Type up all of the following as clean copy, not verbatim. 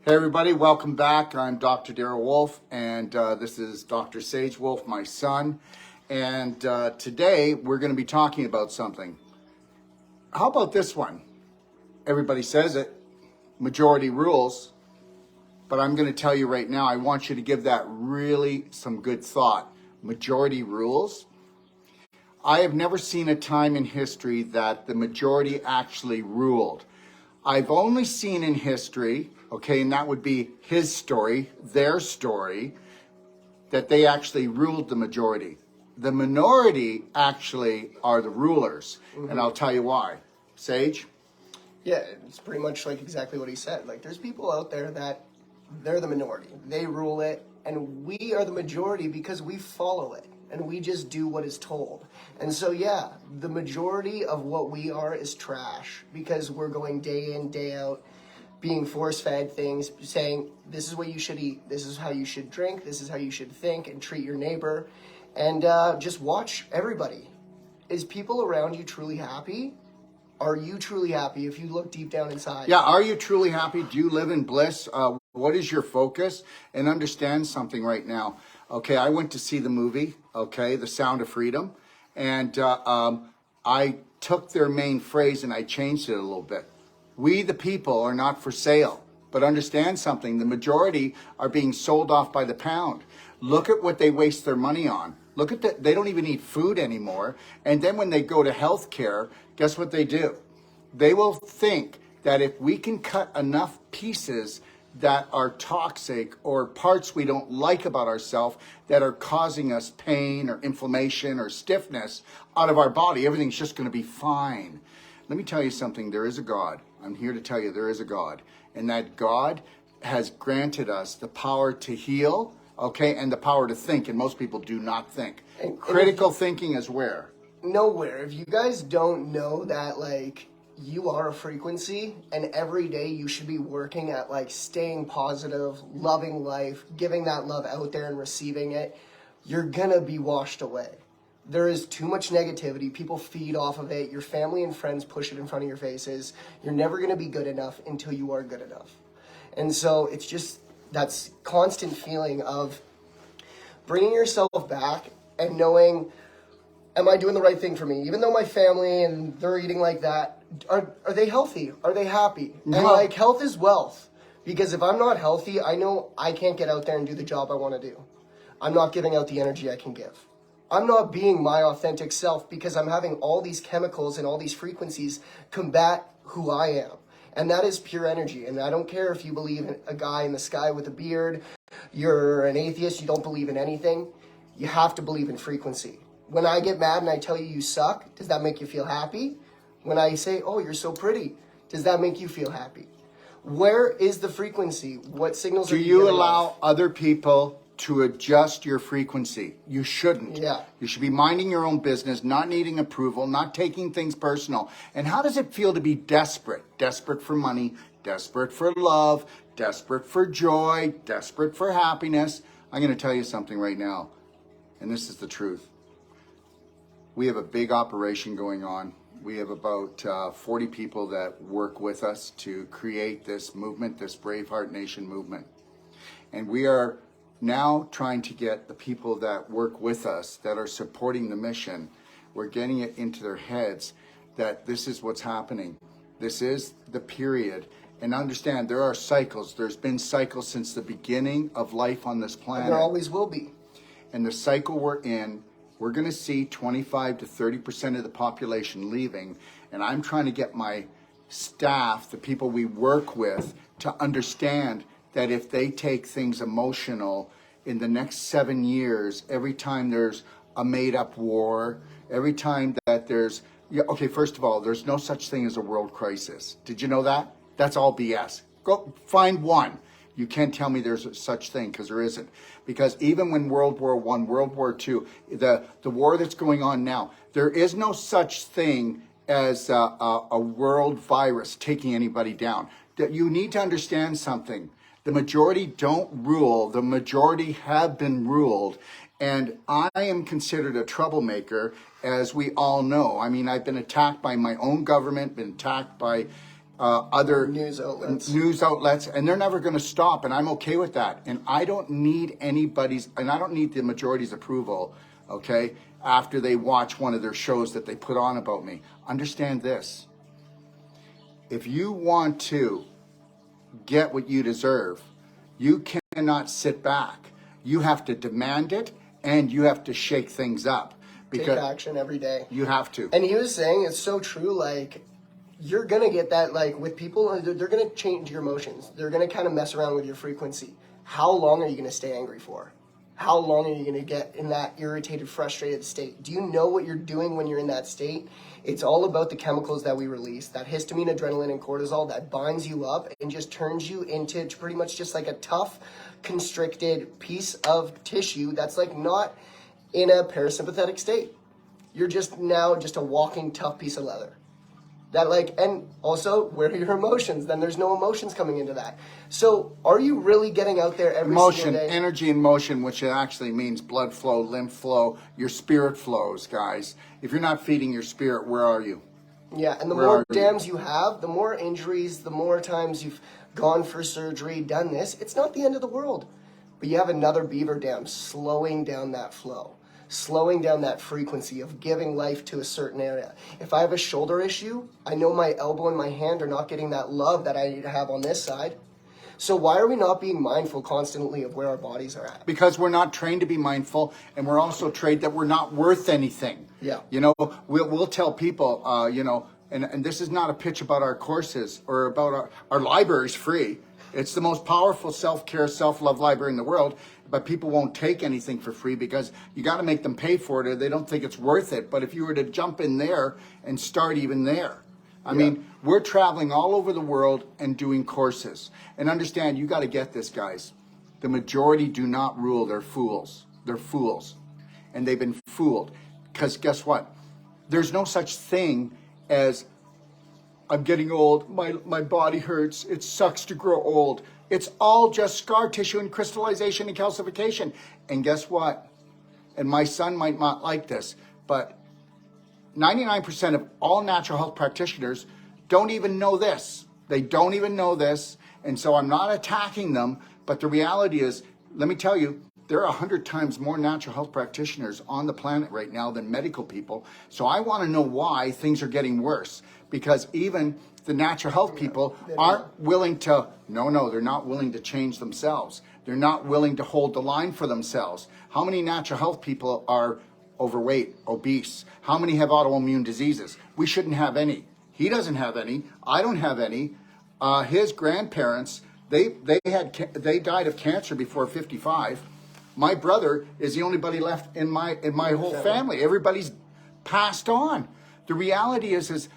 Hey everybody, welcome back. I'm Dr. Darrell Wolf, and this is Dr. Sage Wolf, my son. And today we're going to be talking about something. How about this one? Everybody says it, majority rules. But I'm going to tell you right now, I want you to give that really some good thought. Majority rules? I have never seen a time in history that the majority actually ruled. I've only seen in history, okay, and that would be his story, their story, that they actually ruled the majority. The minority actually are the rulers, and I'll tell you why. Sage? Yeah, it's pretty much like exactly what he said. Like, there's people out there that they're the minority. They rule it, and we are the majority because we follow it, and we just do what is told. And so, yeah, the majority of what we are is trash because we're going day in, day out, being force-fed things, saying, this is what you should eat, this is how you should drink, this is how you should think and treat your neighbor, and just watch everybody. Is people around you truly happy? Are you truly happy if you look deep down inside? Yeah, are you truly happy? Do you live in bliss? What is your focus? And understand something right now. Okay, I went to see the movie, okay, The Sound of Freedom, and I took their main phrase and I changed it a little bit. We, the people, are not for sale. But understand something, the majority are being sold off by the pound. Look at what they waste their money on. Look at that, they don't even eat food anymore. And then when they go to health care, guess what they do? They will think that if we can cut enough pieces that are toxic or parts we don't like about ourselves that are causing us pain or inflammation or stiffness out of our body, everything's just going to be fine. Let me tell you something, there is a God. I'm here to tell you there is a God. And that God has granted us the power to heal, okay, and the power to think. And most people do not think. Critical thinking is where? Nowhere. If you guys don't know that, like, you are a frequency, and every day you should be working at, like, staying positive, loving life, giving that love out there and receiving it, you're gonna be washed away. There is too much negativity. People feed off of it. Your family and friends push it in front of your faces. You're never going to be good enough until you are good enough. And so it's just that constant feeling of bringing yourself back and knowing, am I doing the right thing for me? Even though my family and they're eating like that, are they healthy? Are they happy? No. And like, health is wealth. Because if I'm not healthy, I know I can't get out there and do the job I want to do. I'm not giving out the energy I can give. I'm not being my authentic self because I'm having all these chemicals and all these frequencies combat who I am. And that is pure energy. And I don't care if you believe in a guy in the sky with a beard, you're an atheist, you don't believe in anything. You have to believe in frequency. When I get mad and I tell you you suck, does that make you feel happy? When I say, oh, you're so pretty, does that make you feel happy? Where is the frequency? What signals are you giving off? Do you allow off? other people to adjust your frequency? You shouldn't. Yeah. You should be minding your own business, not needing approval, not taking things personal. And how does it feel to be desperate? Desperate for money, desperate for love, desperate for joy, desperate for happiness. I'm going to tell you something right now, and this is the truth. We have a big operation going on. We have about 40 people that work with us to create this movement, this Braveheart Nation movement. And we are now trying to get the people that work with us, that are supporting the mission, we're getting it into their heads that this is what's happening. This is the period. And understand, there are cycles. There's been cycles since the beginning of life on this planet. And there always will be. And the cycle we're in, we're going to see 25 to 30% of the population leaving. And I'm trying to get my staff, the people we work with, to understand that if they take things emotional in the next 7 years, every time there's a made-up war, every time that there's, okay, first of all, there's no such thing as a world crisis. Did you know that? That's all BS. Go find one. You can't tell me there's a such thing, because there isn't. Because even when World War I, World War II, the war that's going on now, there is no such thing as a world virus taking anybody down. You need to understand something. The majority don't rule. The majority have been ruled. And I am considered a troublemaker, as we all know. I mean, I've been attacked by my own government, been attacked by other News outlets. And they're never going to stop, and I'm okay with that. And I don't need I don't need the majority's approval, okay, after they watch one of their shows that they put on about me. Understand this. If you want to get what you deserve, you cannot sit back. You have to demand it, and you have to shake things up. Take action every day. You have to. And he was saying, it's so true, like, you're going to get that, like, with people, they're going to change your emotions. They're going to kind of mess around with your frequency. How long are you going to stay angry for? How long are you going to get in that irritated, frustrated state? Do you know what you're doing when you're in that state? It's all about the chemicals that we release, that histamine, adrenaline, and cortisol that binds you up and just turns you into pretty much just like a tough, constricted piece of tissue that's like not in a parasympathetic state. You're just now just a walking tough piece of leather. That like, and also, where are your emotions? Then there's no emotions coming into that. So are you really getting out there every single day? Energy and motion, which actually means blood flow, lymph flow, your spirit flows, guys. If you're not feeding your spirit, where are you? Yeah, and the more dams you have, the more injuries, the more times you've gone for surgery, done this, it's not the end of the world. But you have another beaver dam slowing down that flow, slowing down that frequency of giving life to a certain area. If I have a shoulder issue, I know my elbow and my hand are not getting that love that I need to have on this side. So why are we not being mindful constantly of where our bodies are at? Because we're not trained to be mindful, and we're also trained that we're not worth anything. Yeah. You know, we'll tell people, you know, and this is not a pitch about our courses or about our library's free. It's the most powerful self-care, self-love library in the world, but people won't take anything for free because you got to make them pay for it or they don't think it's worth it. But if you were to jump in there and start even there, I mean, we're traveling all over the world and doing courses. And understand, you got to get this, guys. The majority do not rule. They're fools. They're fools. And they've been fooled. Because guess what? There's no such thing as, I'm getting old, my body hurts, it sucks to grow old. It's all just scar tissue and crystallization and calcification. And guess what? And my son might not like this, but 99% of all natural health practitioners don't even know this. They don't even know this. And so I'm not attacking them, but the reality is, let me tell you, there are 100 times more natural health practitioners on the planet right now than medical people. So I want to know why things are getting worse, because even the natural health people aren't willing to, they're not willing to change themselves. They're not willing to hold the line for themselves. How many natural health people are overweight, obese? How many have autoimmune diseases? We shouldn't have any. He doesn't have any. I don't have any. His grandparents, they died of cancer before 55. My brother is the only buddy left in my whole family. Everybody's passed on. The reality is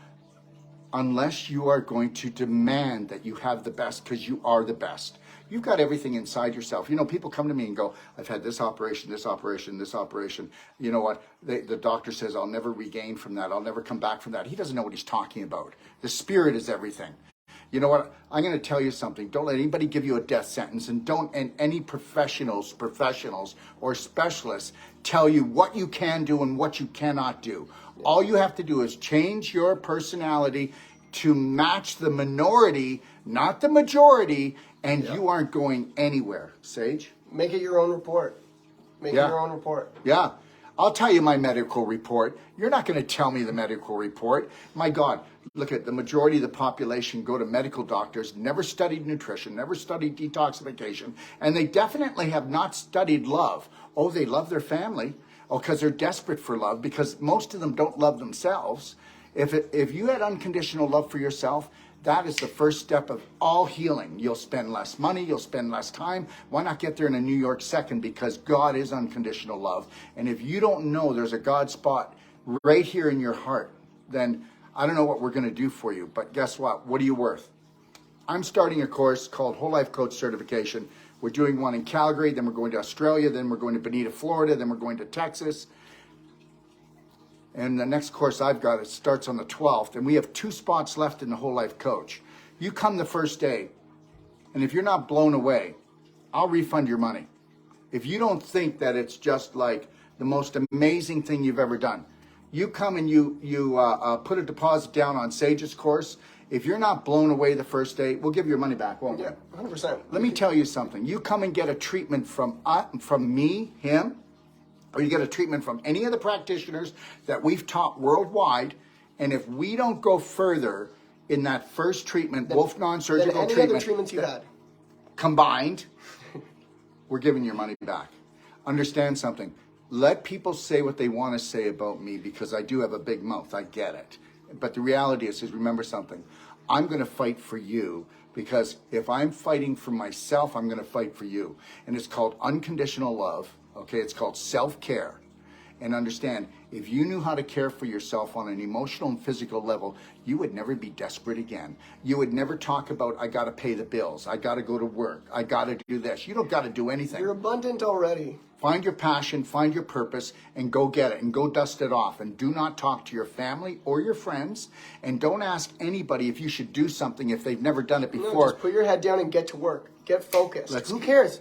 unless you are going to demand that you have the best because you are the best, you've got everything inside yourself. You know, people come to me and go, I've had this operation, this operation, this operation. You know what? The doctor says, I'll never regain from that. I'll never come back from that. He doesn't know what he's talking about. The spirit is everything. You know what? I'm going to tell you something. Don't let anybody give you a death sentence, and any professionals or specialists tell you what you can do and what you cannot do. All you have to do is change your personality to match the minority, not the majority, and you aren't going anywhere. Sage? Make it your own report. Make it your own report. Yeah. I'll tell you my medical report. You're not going to tell me the medical report. My God, look at the majority of the population go to medical doctors, never studied nutrition, never studied detoxification, and they definitely have not studied love. Oh, they love their family. Oh, because they're desperate for love, because most of them don't love themselves. If you had unconditional love for yourself, that is the first step of all healing. You'll spend less money, you'll spend less time. Why not get there in a New York second? Because God is unconditional love. And if you don't know there's a God spot right here in your heart, then I don't know what we're going to do for you. But guess what? What are you worth? I'm starting a course called Whole Life Coach Certification. We're doing one in Calgary, then we're going to Australia, then we're going to Bonita, Florida, then we're going to Texas. And the next course I've got, it starts on the 12th, and we have 2 spots left in the Whole Life Coach. You come the first day, and if you're not blown away, I'll refund your money. If you don't think that it's just like the most amazing thing you've ever done, you come and you put a deposit down on Sage's course, If you're not blown away the first day, we'll give you your money back, won't we? Yeah, 100%. Let me tell you something. You come and get a treatment from me, him, or you get a treatment from any of the practitioners that we've taught worldwide, and if we don't go further in that first treatment, wolf non-surgical any treatment, other treatments you had combined, we're giving your money back. Understand something. Let people say what they want to say about me because I do have a big mouth. I get it. But the reality is remember something. I'm going to fight for you because if I'm fighting for myself, I'm going to fight for you. And it's called unconditional love. Okay, it's called self-care. And understand, if you knew how to care for yourself on an emotional and physical level, you would never be desperate again. You would never talk about, I got to pay the bills. I got to go to work. I got to do this. You don't got to do anything. You're abundant already. Find your passion, find your purpose, and go get it, and go dust it off. And do not talk to your family or your friends, and don't ask anybody if you should do something if they've never done it before. No, just put your head down and get to work. Get focused. Who cares?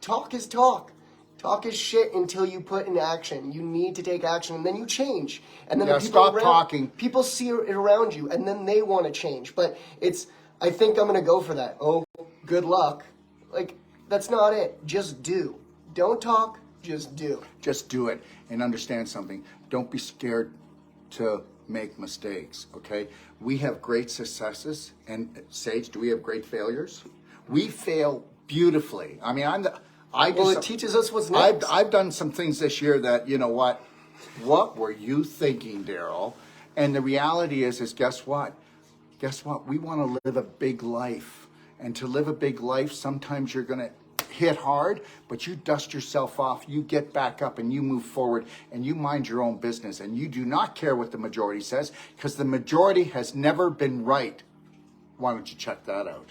Talk is talk. Talk is shit until you put in action. You need to take action, and then you change. And then the people stop talking. People see it around you, and then they want to change. But I think I'm going to go for that. Oh, good luck. Like, that's not it. Just do. Don't talk, just do. Just do it and understand something. Don't be scared to make mistakes, okay? We have great successes, and Sage, do we have great failures? We fail beautifully. I mean, it teaches us what's next. I've done some things this year that, you know what were you thinking, Daryl? And the reality is guess what? Guess what? We want to live a big life. And to live a big life, sometimes you're going to hit hard, but you dust yourself off, you get back up and you move forward and you mind your own business and you do not care what the majority says because the majority has never been right. Why don't you check that out?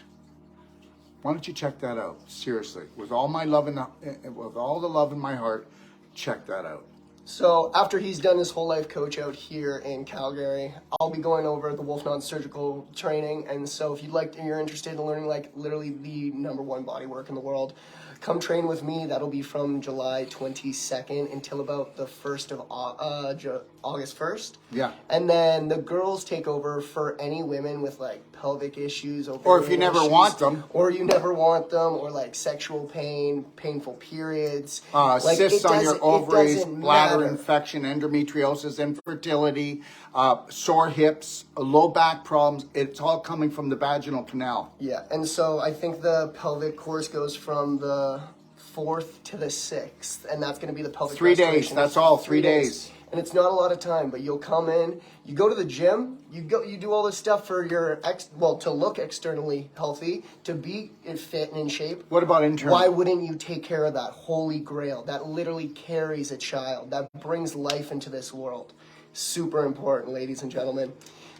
Why don't you check that out? Seriously, with all my love with all the love in my heart, check that out. So after he's done his whole life coach out here in Calgary, I'll be going over the Wolf Non-Surgical training. And so if you're interested in learning like literally the #1 body work in the world, come train with me. That'll be from July 22nd until about the 1st of August 1st. Yeah. And then the girls take over for any women with like pelvic issues. Or if you never want them. Or you never want them, or like sexual pain, painful periods. Cysts on your ovaries, bladder infection, endometriosis, infertility, sore hips, low back problems. It's all coming from the vaginal canal. Yeah, and so I think the pelvic course goes from the 4th to the 6th, and that's going to be the pelvic 3 days. That's all. 3 days. And it's not a lot of time, but you'll come in, you go to the gym, you do all this stuff for your to look externally healthy, to be fit and in shape. What about internally? Why wouldn't you take care of that holy grail that literally carries a child, that brings life into this world? Super important, ladies and gentlemen.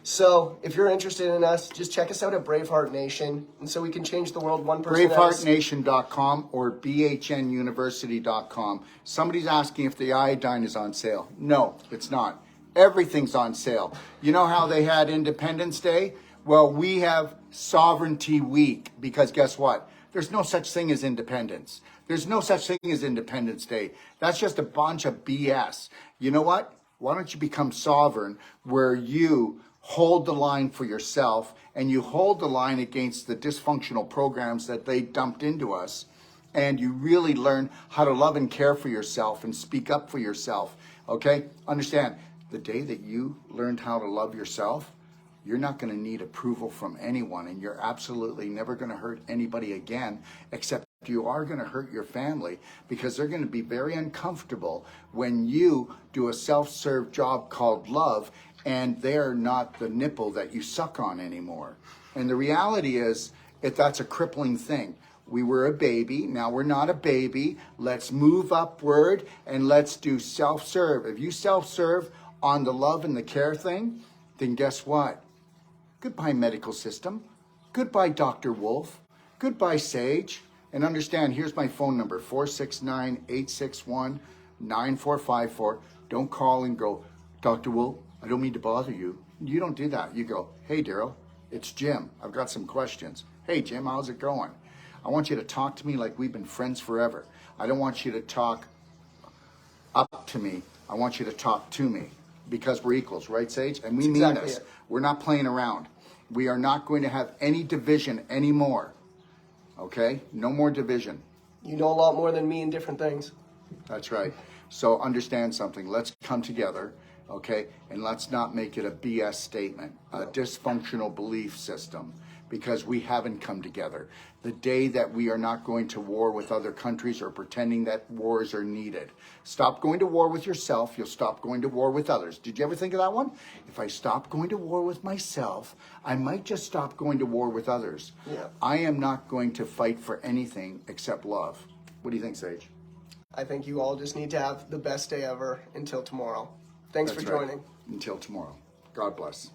So if you're interested in us, just check us out at Braveheart Nation, and so we can change the world one person. BraveheartNation.com or BHNUniversity.com. Somebody's asking if the iodine is on sale. No, it's not. Everything's on sale. You know how they had Independence Day? Well, we have Sovereignty Week because guess what? There's no such thing as independence. There's no such thing as Independence Day. That's just a bunch of BS. You know what? Why don't you become sovereign where you hold the line for yourself and you hold the line against the dysfunctional programs that they dumped into us, and you really learn how to love and care for yourself and speak up for yourself, okay? Understand, the day that you learned how to love yourself, you're not going to need approval from anyone, and you're absolutely never going to hurt anybody again, except you are going to hurt your family because they're going to be very uncomfortable when you do a self-serve job called love and they're not the nipple that you suck on anymore. And the reality is that's a crippling thing. We were a baby, now we're not a baby. Let's move upward and let's do self-serve. If you self-serve on the love and the care thing, then guess what? Goodbye, medical system. Goodbye, Dr. Wolf. Goodbye, Sage. And understand, here's my phone number, 469-861-9454. Don't call and go, Dr. Wolf, I don't mean to bother you. You don't do that. You go, hey, Daryl, it's Jim. I've got some questions. Hey, Jim, how's it going? I want you to talk to me like we've been friends forever. I don't want you to talk up to me. I want you to talk to me because we're equals, right, Sage? And we mean this. We're not playing around. We are not going to have any division anymore. Okay? No more division. You know a lot more than me in different things. That's right. So understand something. Let's come together, okay? And let's not make it a BS statement, a dysfunctional belief system, because we haven't come together. The day that we are not going to war with other countries or pretending that wars are needed. Stop going to war with yourself, you'll stop going to war with others. Did you ever think of that one? If I stop going to war with myself, I might just stop going to war with others. Yeah. I am not going to fight for anything except love. What do you think, Sage? I think you all just need to have the best day ever until tomorrow. Thanks That's for right. joining. Until tomorrow. God bless.